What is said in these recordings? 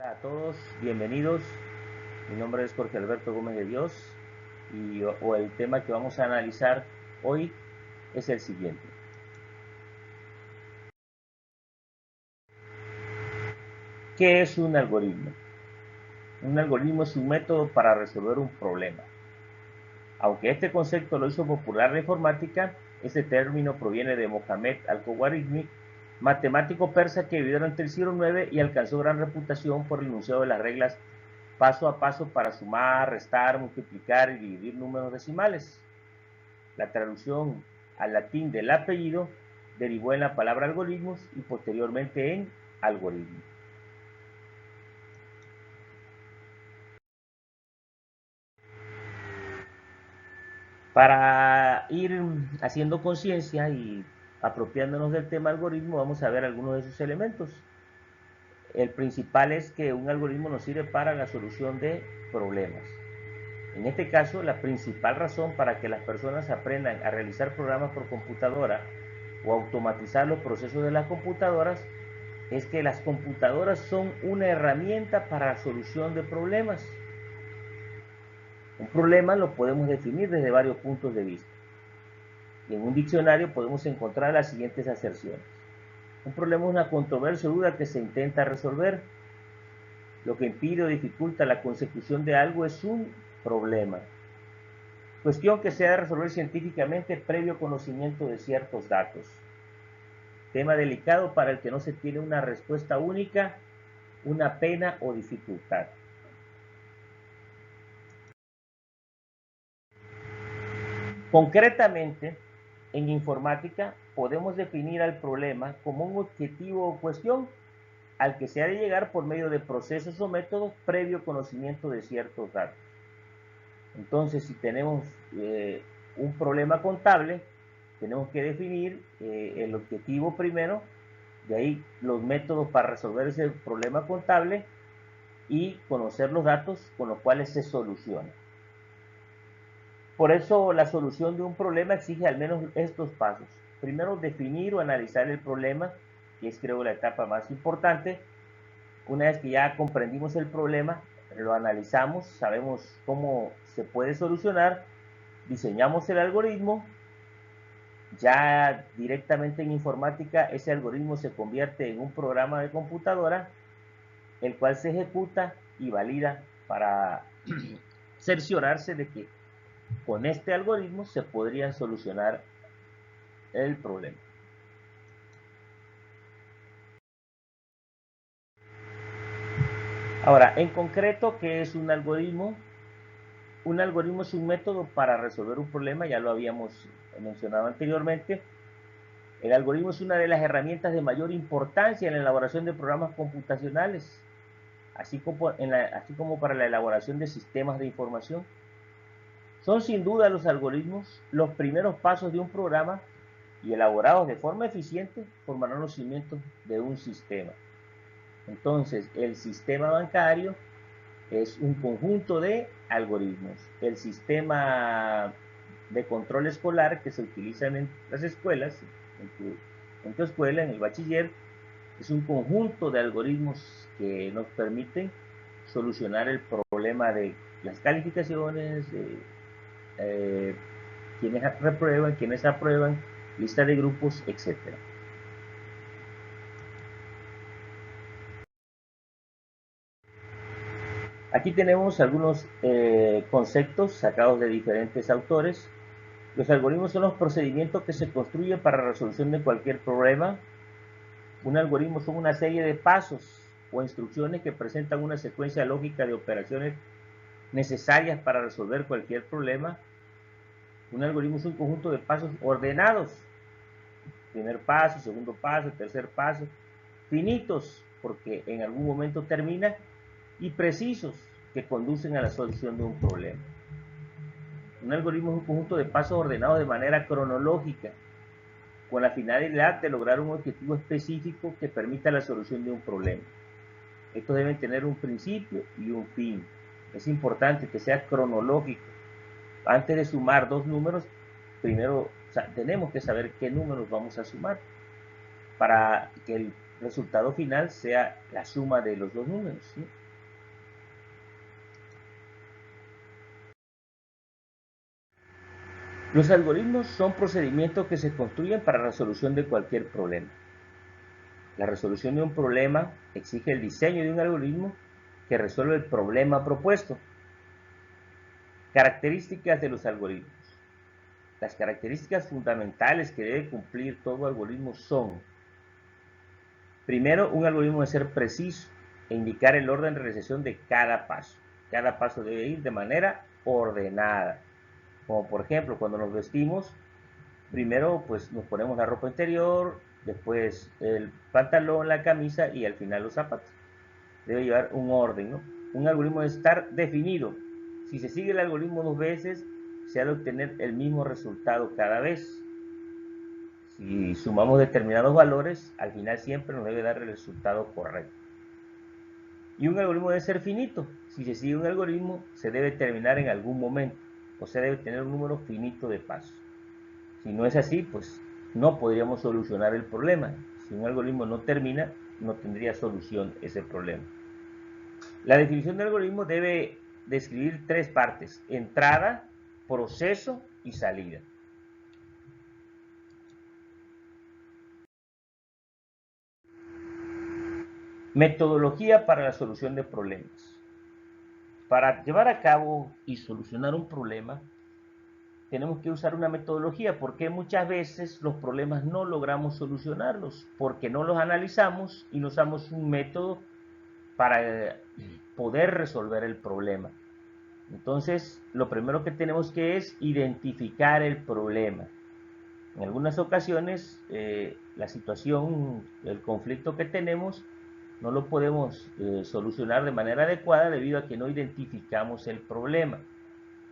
Hola a todos, bienvenidos. Mi nombre es Jorge Alberto Gómez de Dios y el tema que vamos a analizar hoy es el siguiente. ¿Qué es un algoritmo? Un algoritmo es un método para resolver un problema. Aunque este concepto lo hizo popular la informática, este término proviene de Mohamed al-Khwarizmi, matemático persa que vivió entre el siglo IX y alcanzó gran reputación por el enunciado de las reglas paso a paso para sumar, restar, multiplicar y dividir números decimales. La traducción al latín del apellido derivó en la palabra algoritmos y posteriormente en algoritmo. Para ir haciendo conciencia y apropiándonos del tema algoritmo, vamos a ver algunos de sus elementos. El principal es que un algoritmo nos sirve para la solución de problemas. En este caso, la principal razón para que las personas aprendan a realizar programas por computadora o automatizar los procesos de las computadoras es que las computadoras son una herramienta para la solución de problemas. Un problema lo podemos definir desde varios puntos de vista. Y en un diccionario podemos encontrar las siguientes aserciones. Un problema es una controversia o duda que se intenta resolver. Lo que impide o dificulta la consecución de algo es un problema. Cuestión que se ha de resolver científicamente previo conocimiento de ciertos datos. Tema delicado para el que no se tiene una respuesta única, una pena o dificultad. Concretamente, en informática podemos definir al problema como un objetivo o cuestión al que se ha de llegar por medio de procesos o métodos previo conocimiento de ciertos datos. Entonces, si tenemos un problema contable, tenemos que definir el objetivo primero, de ahí los métodos para resolver ese problema contable y conocer los datos con los cuales se soluciona. Por eso la solución de un problema exige al menos estos pasos. Primero, definir o analizar el problema, que es creo la etapa más importante. Una vez que ya comprendimos el problema, lo analizamos, sabemos cómo se puede solucionar, diseñamos el algoritmo. Ya directamente en informática ese algoritmo se convierte en un programa de computadora, el cual se ejecuta y valida para cerciorarse de que con este algoritmo se podría solucionar el problema. Ahora, en concreto, ¿qué es un algoritmo? Un algoritmo es un método para resolver un problema, ya lo habíamos mencionado anteriormente. El algoritmo es una de las herramientas de mayor importancia en la elaboración de programas computacionales, así como para la elaboración de sistemas de información. Son sin duda los algoritmos los primeros pasos de un programa y elaborados de forma eficiente formarán los cimientos de un sistema. Entonces, el sistema bancario es un conjunto de algoritmos. El sistema de control escolar que se utiliza en las escuelas, en tu escuela, en el bachiller, es un conjunto de algoritmos que nos permiten solucionar el problema de las calificaciones, de quienes reprueban, quienes aprueban, lista de grupos, etcétera. Aquí tenemos algunos conceptos sacados de diferentes autores. Los algoritmos son los procedimientos que se construyen para la resolución de cualquier problema. Un algoritmo son una serie de pasos o instrucciones que presentan una secuencia lógica de operaciones necesarias para resolver cualquier problema. Un algoritmo es un conjunto de pasos ordenados. Primer paso, segundo paso, tercer paso. Finitos, porque en algún momento termina. Y precisos, que conducen a la solución de un problema. Un algoritmo es un conjunto de pasos ordenados de manera cronológica, con la finalidad de lograr un objetivo específico que permita la solución de un problema. Estos deben tener un principio y un fin. Es importante que sea cronológico. Antes de sumar dos números, primero tenemos que saber qué números vamos a sumar para que resultado final sea la suma de los dos números, ¿sí? Los algoritmos son procedimientos que se construyen para la resolución de cualquier problema. La resolución de un problema exige el diseño de un algoritmo que resuelva el problema propuesto. Características de los algoritmos. Las características fundamentales que debe cumplir todo algoritmo son: primero, un algoritmo debe ser preciso e indicar el orden de realización de cada paso. Cada paso debe ir de manera ordenada. Como por ejemplo, cuando nos vestimos, primero pues nos ponemos la ropa interior, después el pantalón, la camisa y al final los zapatos. Debe llevar un orden, ¿no? Un algoritmo debe estar definido. Si se sigue el algoritmo dos veces, se ha de obtener el mismo resultado cada vez. Si sumamos determinados valores, al final siempre nos debe dar el resultado correcto. Y un algoritmo debe ser finito. Si se sigue un algoritmo, se debe terminar en algún momento, o sea, debe tener un número finito de pasos. Si no es así, pues no podríamos solucionar el problema. Si un algoritmo no termina, no tendría solución ese problema. La definición del algoritmo debe describir tres partes: entrada, proceso y salida. Metodología para la solución de problemas. Para llevar a cabo y solucionar un problema, tenemos que usar una metodología, porque muchas veces los problemas no logramos solucionarlos, porque no los analizamos y no usamos un método para poder resolver el problema. Entonces, lo primero que tenemos que es identificar el problema. En algunas ocasiones, la situación, el conflicto que tenemos, no lo podemos solucionar de manera adecuada debido a que no identificamos el problema.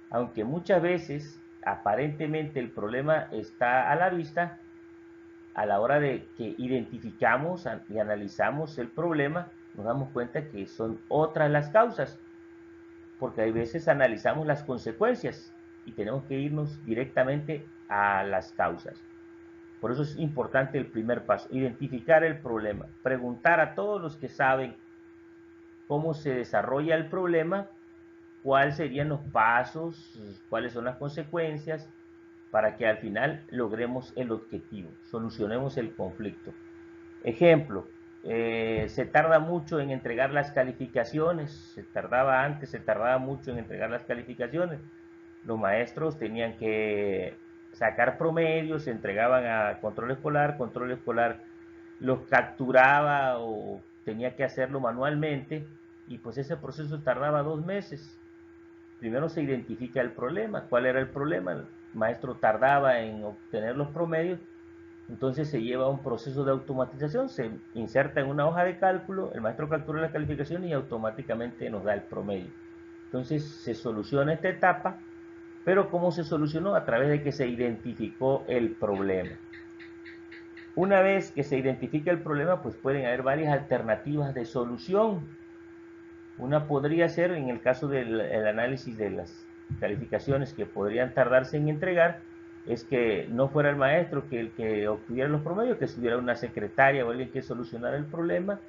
Aunque muchas veces aparentemente el problema está a la vista, a la hora de que identificamos y analizamos el problema, nos damos cuenta que son otras las causas, porque hay veces analizamos las consecuencias y tenemos que irnos directamente a las causas. Por eso es importante el primer paso: identificar el problema, preguntar a todos los que saben cómo se desarrolla el problema, cuáles serían los pasos, cuáles son las consecuencias, para que al final logremos el objetivo, solucionemos el conflicto. Ejemplo, se tarda mucho en entregar las calificaciones, se tardaba mucho en entregar las calificaciones. Los maestros tenían que sacar promedios, se entregaban a control escolar los capturaba o tenía que hacerlo manualmente, y pues ese proceso tardaba 2 meses. Primero se identifica el problema. ¿Cuál era el problema? El maestro tardaba en obtener los promedios, entonces se lleva a un proceso de automatización, se inserta en una hoja de cálculo, el maestro calcula la calificación y automáticamente nos da el promedio. Entonces se soluciona esta etapa, pero ¿cómo se solucionó? A través de que se identificó el problema. Una vez que se identifica el problema, pues pueden haber varias alternativas de solución. Una podría ser, en el caso del análisis de las calificaciones que podrían tardarse en entregar, es que no fuera el maestro el que obtuviera los promedios, que estuviera una secretaria o alguien que solucionara el problema.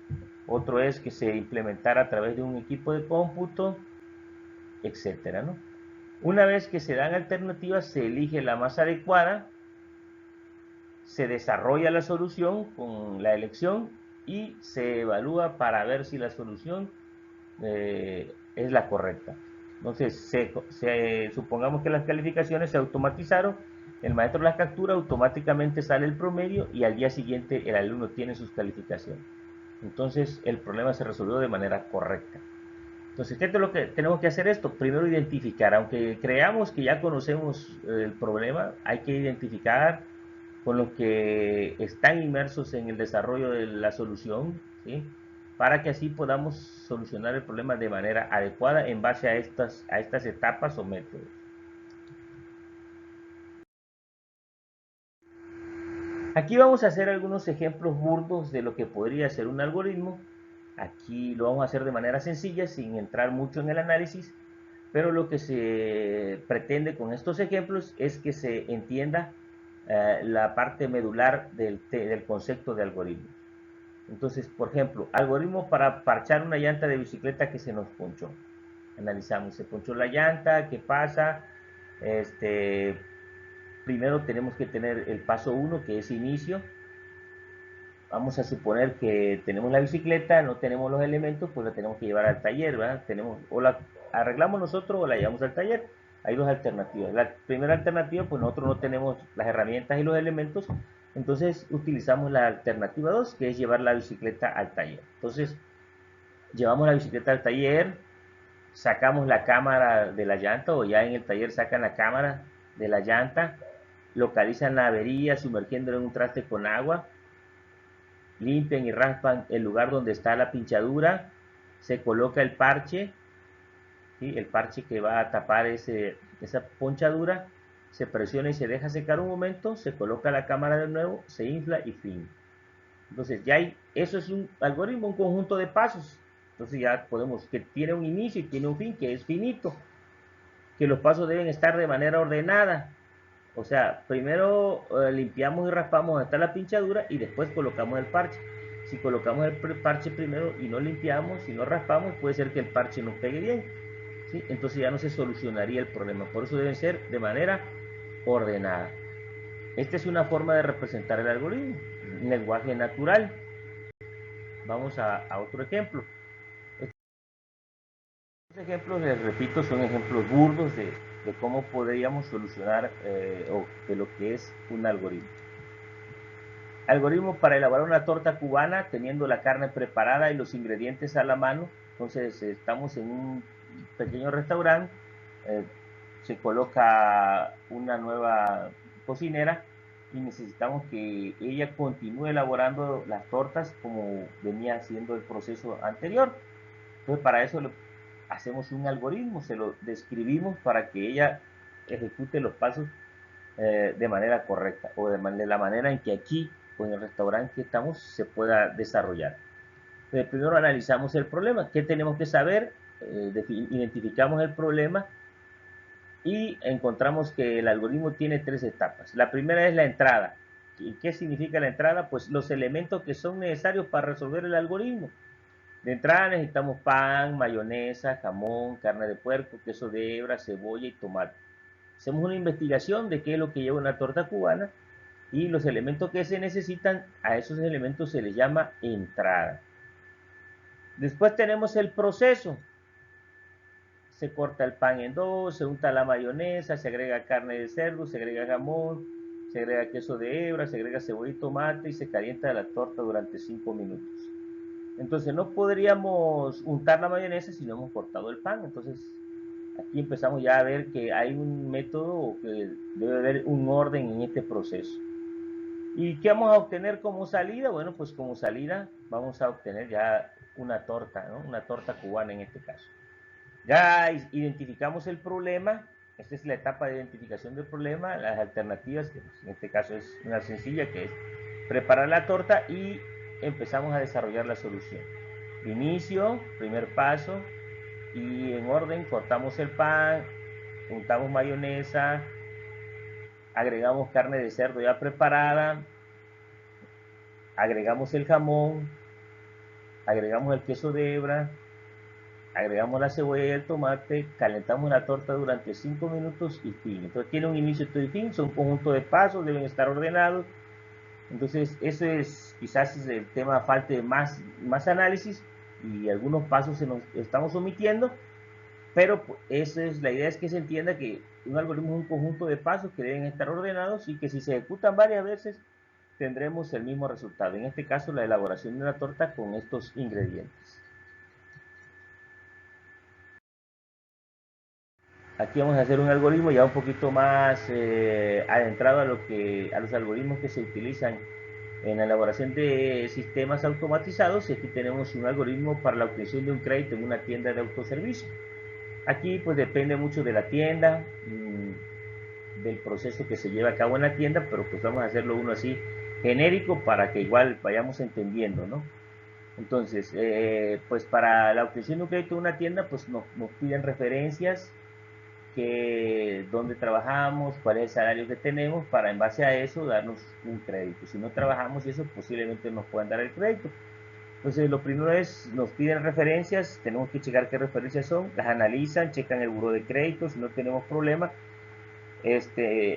Otro es que se implementara a través de un equipo de cómputo, etcétera, ¿no? Una vez que se dan alternativas, se elige la más adecuada, se desarrolla la solución con la elección y se evalúa para ver si la solución es la correcta. Entonces, supongamos que las calificaciones se automatizaron, el maestro las captura, automáticamente sale el promedio y al día siguiente el alumno tiene sus calificaciones. Entonces, el problema se resolvió de manera correcta. Entonces, ¿qué es lo que tenemos que hacer esto? Primero identificar, aunque creamos que ya conocemos el problema, hay que identificar con los que están inmersos en el desarrollo de la solución, ¿sí? Para que así podamos solucionar el problema de manera adecuada en base a estas etapas o métodos. Aquí vamos a hacer algunos ejemplos burdos de lo que podría ser un algoritmo. Aquí lo vamos a hacer de manera sencilla, sin entrar mucho en el análisis, pero lo que se pretende con estos ejemplos es que se entienda la parte medular del concepto de algoritmo. Entonces, por ejemplo, algoritmo para parchar una llanta de bicicleta que se nos ponchó. Analizamos, se ponchó la llanta, ¿qué pasa? Este, primero tenemos que tener el paso 1, que es inicio. Vamos a suponer que tenemos la bicicleta, no tenemos los elementos, pues la tenemos que llevar al taller, ¿verdad? O la arreglamos nosotros o la llevamos al taller. Hay dos alternativas. La primera alternativa, pues nosotros no tenemos las herramientas y los elementos, entonces utilizamos la alternativa 2, que es llevar la bicicleta al taller. Entonces, llevamos la bicicleta al taller, sacamos la cámara de la llanta, o ya en el taller sacan la cámara de la llanta, localizan la avería sumergiéndola en un traste con agua, limpian y raspan el lugar donde está la pinchadura, se coloca el parche, ¿sí? El parche que va a tapar esa ponchadura, se presiona y se deja secar un momento, se coloca la cámara de nuevo, se infla y fin. Entonces ya eso es un algoritmo, un conjunto de pasos. Entonces ya podemos, que tiene un inicio y tiene un fin, que es finito, que los pasos deben estar de manera ordenada. O sea, primero limpiamos y raspamos hasta la pinchadura y después colocamos el parche. Si colocamos el parche primero y no limpiamos, si no raspamos, puede ser que el parche no pegue bien, ¿sí? Entonces ya no se solucionaría el problema. Por eso deben ser de manera ordenada. Esta es una forma de representar el algoritmo, un lenguaje natural. Vamos a otro ejemplo. Estos ejemplos, les repito, son ejemplos burdos de cómo podríamos solucionar o de lo que es un algoritmo. Algoritmo para elaborar una torta cubana teniendo la carne preparada y los ingredientes a la mano. Entonces estamos en un pequeño restaurante, eh, se coloca una nueva cocinera y necesitamos que ella continúe elaborando las tortas como venía haciendo el proceso anterior. Entonces para eso hacemos un algoritmo, se lo describimos para que ella ejecute los pasos de manera correcta o de la manera en que aquí o en el restaurante que estamos se pueda desarrollar. Entonces, primero analizamos el problema, qué tenemos que saber, identificamos el problema y encontramos que el algoritmo tiene tres etapas. La primera es la entrada. ¿Y qué significa la entrada? Pues los elementos que son necesarios para resolver el algoritmo. De entrada necesitamos pan, mayonesa, jamón, carne de puerco, queso de hebra, cebolla y tomate. Hacemos una investigación de qué es lo que lleva una torta cubana y los elementos que se necesitan, a esos elementos se les llama entrada. Después tenemos el proceso. Se corta el pan en dos, se unta la mayonesa, se agrega carne de cerdo, se agrega jamón, se agrega queso de hebra, se agrega cebolla y tomate y se calienta la torta durante 5 minutos. Entonces no podríamos untar la mayonesa si no hemos cortado el pan. Entonces aquí empezamos ya a ver que hay un método o que debe haber un orden en este proceso. ¿Y qué vamos a obtener como salida? Bueno, pues como salida vamos a obtener ya una torta, ¿no? Una torta cubana en este caso. Ya identificamos el problema, esta es la etapa de identificación del problema, las alternativas, que en este caso es una sencilla, que es preparar la torta y empezamos a desarrollar la solución. Inicio, primer paso, y en orden cortamos el pan, untamos mayonesa, agregamos carne de cerdo ya preparada, agregamos el jamón, agregamos el queso de hebra, agregamos la cebolla y el tomate, calentamos la torta durante 5 minutos y fin. Entonces tiene un inicio y fin, son un conjunto de pasos, deben estar ordenados. Entonces eso es quizás el tema, falte más análisis y algunos pasos se nos estamos omitiendo, pero esa es la idea, es que se entienda que un algoritmo es un conjunto de pasos que deben estar ordenados y que si se ejecutan varias veces tendremos el mismo resultado. En este caso la elaboración de una torta con estos ingredientes. Aquí vamos a hacer un algoritmo ya un poquito más adentrado a los algoritmos que se utilizan en la elaboración de sistemas automatizados. Y aquí tenemos un algoritmo para la obtención de un crédito en una tienda de autoservicio. Aquí pues depende mucho de la tienda, del proceso que se lleva a cabo en la tienda, pero pues vamos a hacerlo uno así genérico para que igual vayamos entendiendo, ¿no? Entonces, pues para la obtención de un crédito en una tienda, pues nos piden referencias, que dónde trabajamos, cuál es el salario que tenemos, para en base a eso darnos un crédito. Si no trabajamos eso, posiblemente nos puedan dar el crédito. Entonces, lo primero es, nos piden referencias, tenemos que checar qué referencias son, las analizan, checan el buró de crédito, si no tenemos problema,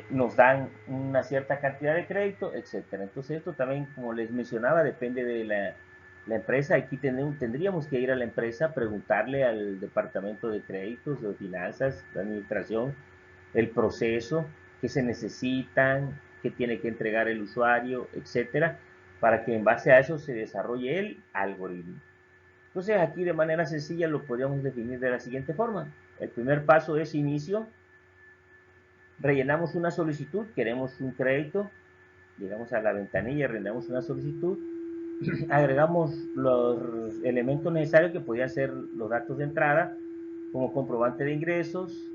nos dan una cierta cantidad de crédito, etcétera. Entonces, esto también, como les mencionaba, depende de la empresa. Aquí tendríamos que ir a la empresa, preguntarle al departamento de créditos, de finanzas, de administración, el proceso, qué se necesitan, qué tiene que entregar el usuario, etcétera, para que en base a eso se desarrolle el algoritmo. Entonces, aquí de manera sencilla lo podríamos definir de la siguiente forma. El primer paso es inicio. Rellenamos una solicitud, queremos un crédito, llegamos a la ventanilla, rellenamos una solicitud, agregamos los elementos necesarios que podrían ser los datos de entrada, como comprobante de ingresos,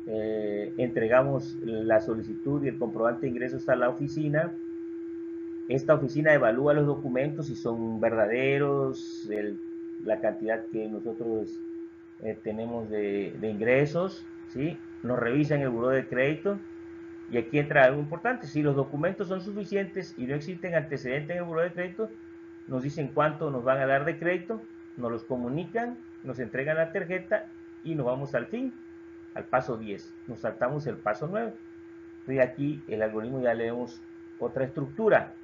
entregamos la solicitud y el comprobante de ingresos a la oficina. Esta oficina evalúa los documentos si son verdaderos, la cantidad que nosotros tenemos de ingresos, ¿sí? Nos revisan el buró de crédito. Y aquí entra algo importante, si los documentos son suficientes y no existen antecedentes en el buró de crédito, nos dicen cuánto nos van a dar de crédito, nos los comunican, nos entregan la tarjeta y nos vamos al fin, al paso 10. Nos saltamos el paso 9. Y aquí el algoritmo ya le damos otra estructura.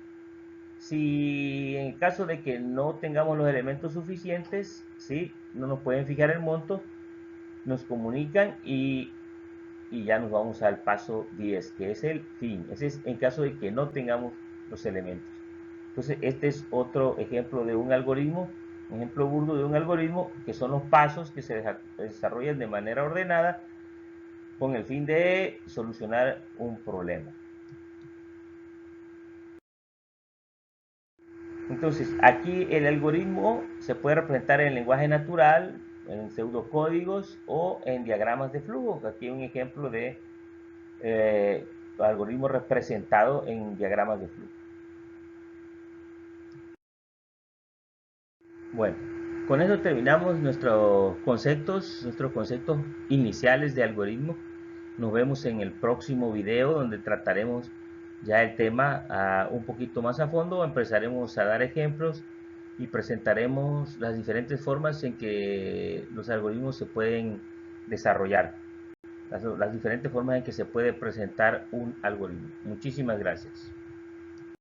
Si en caso de que no tengamos los elementos suficientes, ¿sí? No nos pueden fijar el monto, nos comunican y ya nos vamos al paso 10, que es el fin. Ese es en caso de que no tengamos los elementos. Entonces, este es otro ejemplo de un algoritmo, un ejemplo burdo de un algoritmo, que son los pasos que se desarrollan de manera ordenada con el fin de solucionar un problema. Entonces, aquí el algoritmo se puede representar en lenguaje natural, en pseudocódigos o en diagramas de flujo. Aquí hay un ejemplo de algoritmo representado en diagramas de flujo. Bueno, con eso terminamos nuestros conceptos iniciales de algoritmo. Nos vemos en el próximo video donde trataremos ya el tema un poquito más a fondo. Empezaremos a dar ejemplos y presentaremos las diferentes formas en que los algoritmos se pueden desarrollar, las diferentes formas en que se puede presentar un algoritmo. Muchísimas gracias.